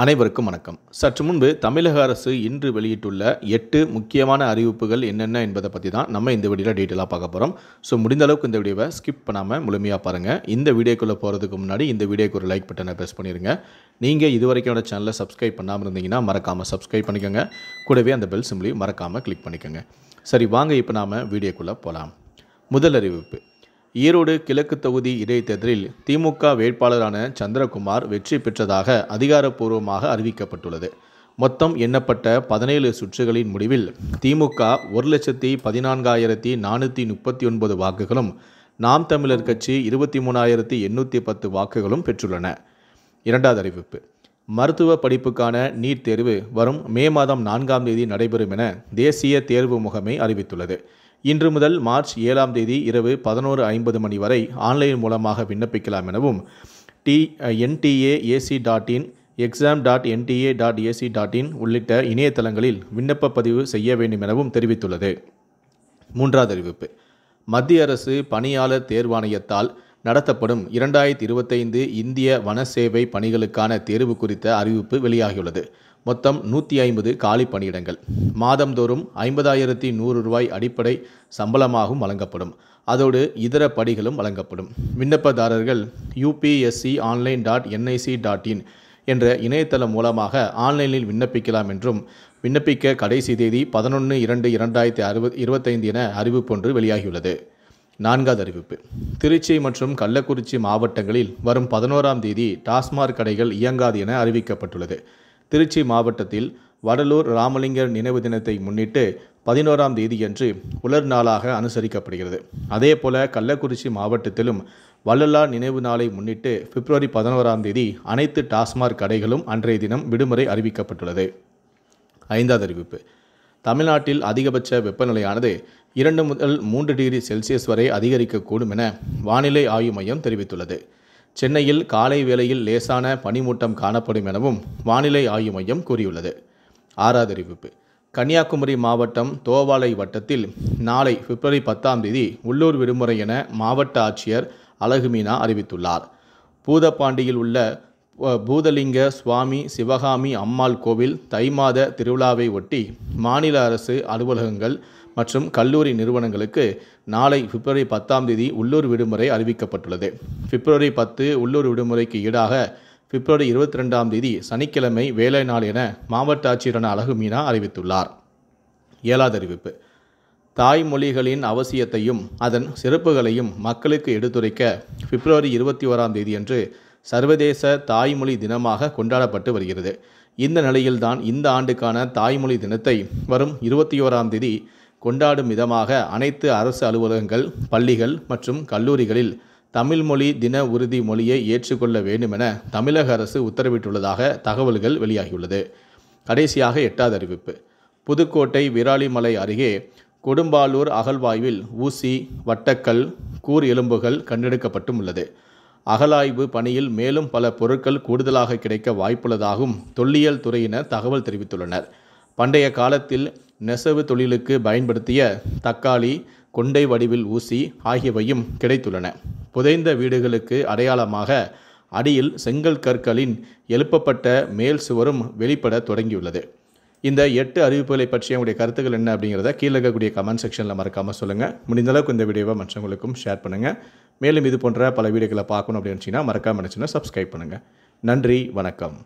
அனைவருக்கும் வணக்கம். சற்று முன்பு தமிழக அரசு இன்று வெளியிட்டுள்ள 8 முக்கியமான அறிவிப்புகள் என்னென்ன என்பதை பற்றி தான் நம்ம இந்த வீடியோவில் டீட்டெயிலாக பார்க்க போகிறோம். முடிந்த அளவுக்கு இந்த வீடியோவை ஸ்கிப் பண்ணாமல் முழுமையாக பாருங்கள். இந்த வீடியோக்குள்ளே போகிறதுக்கு முன்னாடி இந்த வீடியோக்கு ஒரு லைக் பட்டனை ப்ரெஸ் பண்ணிடுங்க. நீங்கள் இதுவரைக்கும் என்னோட சேனலை சப்ஸ்கிரைப் பண்ணாமல் இருந்தீங்கன்னா மறக்காமல் சப்ஸ்கிரைப் பண்ணிக்கோங்க. கூடவே அந்த பெல் சிம்பிளையும் மறக்காமல் கிளிக் பண்ணிக்கோங்க. சரி, வாங்க இப்போ நாம் வீடியோக்குள்ளே போகலாம். முதல் அறிவிப்பு: ஈரோடு கிழக்கு தொகுதி இடைத்தேர்தலில் திமுக வேட்பாளரான சந்திரகுமார் வெற்றி பெற்றதாக அதிகாரப்பூர்வமாக அறிவிக்கப்பட்டுள்ளது. மொத்தம் எண்ணப்பட்ட 17 சுற்றுகளின் முடிவில் திமுக 1,14,439 வாக்குகளும், நாம் தமிழர் கட்சி 23,810 வாக்குகளும் பெற்றுள்ளன. இரண்டாவது அறிவிப்பு: மருத்துவ படிப்புக்கான நீட் தேர்வு வரும் மே மாதம் 4ஆம் தேதி நடைபெறும் என தேசிய தேர்வு முகமை அறிவித்துள்ளது. இன்று முதல் மார்ச் 7ஆம் தேதி இரவு 11:50 மணி வரை ஆன்லைன் மூலமாக விண்ணப்பிக்கலாம் எனவும் nta.ac.in, exam.nta.ac.in உள்ளிட்ட இணையதளங்களில் விண்ணப்ப பதிவு செய்ய வேண்டும் எனவும் தெரிவித்துள்ளது. மூன்றாவது அறிவிப்பு: மத்திய அரசு பணியாளர் தேர்வாணையத்தால் நடத்தப்படும் 2025 இந்திய வன சேவை பணிகளுக்கான தேர்வு குறித்த அறிவிப்பு வெளியாகியுள்ளது. மொத்தம் 150 காலி பணியிடங்கள். மாதந்தோறும் 50,100 ரூபாய் அடிப்படை சம்பளமாகவும் வழங்கப்படும். அதோடு இதர படிகளும் வழங்கப்படும். விண்ணப்பதாரர்கள் upsconline.nic.in என்ற இணையதளம் மூலமாக ஆன்லைனில் விண்ணப்பிக்கலாம் என்றும், விண்ணப்பிக்க கடைசி தேதி 11/2/2025 என அறிவிப்பொன்று வெளியாகியுள்ளது. நான்காவது அறிவிப்பு: திருச்சி மற்றும் கள்ளக்குறிச்சி மாவட்டங்களில் வரும் 11ஆம் தேதி டாஸ்மாக் கடைகள் இயங்காது என அறிவிக்கப்பட்டுள்ளது. திருச்சி மாவட்டத்தில் வடலூர் ராமலிங்கர் நினைவு தினத்தை முன்னிட்டு 11ஆம் தேதியன்று உலர் நாளாக அனுசரிக்கப்படுகிறது. அதேபோல கள்ளக்குறிச்சி மாவட்டத்திலும் வள்ளலார் நினைவு நாளை முன்னிட்டு பிப்ரவரி 11ஆம் தேதி அனைத்து டாஸ்மாக் கடைகளும் அன்றைய தினம் விடுமுறை அறிவிக்கப்பட்டுள்ளது. ஐந்தாவது அறிவிப்பு: தமிழ்நாட்டில் அதிகபட்ச வெப்பநிலையானது 2 முதல் 3 டிகிரி செல்சியஸ் வரை அதிகரிக்கக்கூடும் என வானிலை ஆய்வு மையம் தெரிவித்துள்ளது. சென்னையில் காலை வேளையில் லேசான பனிமூட்டம் காணப்படும் எனவும் வானிலை ஆய்வு மையம் கூறியுள்ளது. ஆறாவது அறிவிப்பு: கன்னியாகுமரி மாவட்டம் தோவாளை வட்டத்தில் நாளை பிப்ரவரி 10ஆம் தேதி உள்ளூர் விடுமுறை என மாவட்ட ஆட்சியர் அழகுமீனா அறிவித்துள்ளார். பூதப்பாண்டியில் உள்ள பூதலிங்க சுவாமி சிவகாமி அம்மாள் கோவில் தை மாத திருவிழாவை ஒட்டி மாநில அரசு அலுவலகங்கள் மற்றும் கல்லூரி நிறுவனங்களுக்கு நாளை பிப்ரவரி 10ஆம் தேதி உள்ளூர் விடுமுறை அறிவிக்கப்பட்டுள்ளது. பிப்ரவரி 10 உள்ளூர் விடுமுறைக்கு ஈடாக பிப்ரவரி 22ஆம் தேதி சனிக்கிழமை வேலை நாள் என மாவட்ட ஆட்சியரான அழகுமீனா அறிவித்துள்ளார். ஏழாவது அறிவிப்பு: தாய்மொழிகளின் அவசியத்தையும் அதன் சிறப்புகளையும் மக்களுக்கு எடுத்துரைக்க பிப்ரவரி 21ஆம் தேதியன்று சர்வதேச தாய்மொழி தினமாக கொண்டாடப்பட்டு வருகிறது. இந்த நிலையில்தான் இந்த ஆண்டுக்கான தாய்மொழி தினத்தை வரும் 21ஆம் தேதி கொண்டாடும் விதமாக அனைத்து அரசு அலுவலகங்கள், பள்ளிகள் மற்றும் கல்லூரிகளில் தமிழ் மொழி தின உறுதி மொழியை ஏற்றுக்கொள்ள வேண்டும் என தமிழக அரசு உத்தரவிட்டுள்ளதாக தகவல்கள் வெளியாகியுள்ளது. கடைசியாக எட்டாவது அறிவிப்பு: புதுக்கோட்டை விராலிமலை அருகே கொடும்பாலூர் அகழ்வாய்வில் ஊசி, வட்டக்கல், கூர் எலும்புகள் கண்டெடுக்கப்பட்டும் உள்ளது. அகழாய்வு பணியில் மேலும் பல பொருட்கள் கூடுதலாக கிடைக்க வாய்ப்புள்ளதாகவும் தொல்லியல் துறையினர் தகவல் தெரிவித்துள்ளனர். பண்டைய காலத்தில் நெசவு தொழிலுக்கு பயன்படுத்திய தக்காளி, கொண்டை வடிவில் ஊசி ஆகியவையும் கிடைத்துள்ளன. புதைந்த வீடுகளுக்கு அடையாளமாக அடியில் செங்கல் கற்களின் எழுப்பப்பட்ட மேல் சுவரும் வெளிப்பட தொடங்கியுள்ளது. இந்த 8 அறிவிப்புகளை பற்றிய உங்களுடைய கருத்துக்கள் என்ன அப்படிங்கிறத கீழே இருக்கக்கூடிய கமெண்ட் செக்ஷனில் மறக்காமல் சொல்லுங்கள். முடிந்தளவுக்கு இந்த வீடியோவை மற்றவங்களுக்கும் ஷேர் பண்ணுங்கள். மேலும் இது போன்ற பல வீடியோக்களை பார்க்கணும் அப்படின்னு நினச்சிங்கன்னா மறக்காமல் நினச்சின்னா சப்ஸ்கிரைப் பண்ணுங்கள். நன்றி, வணக்கம்.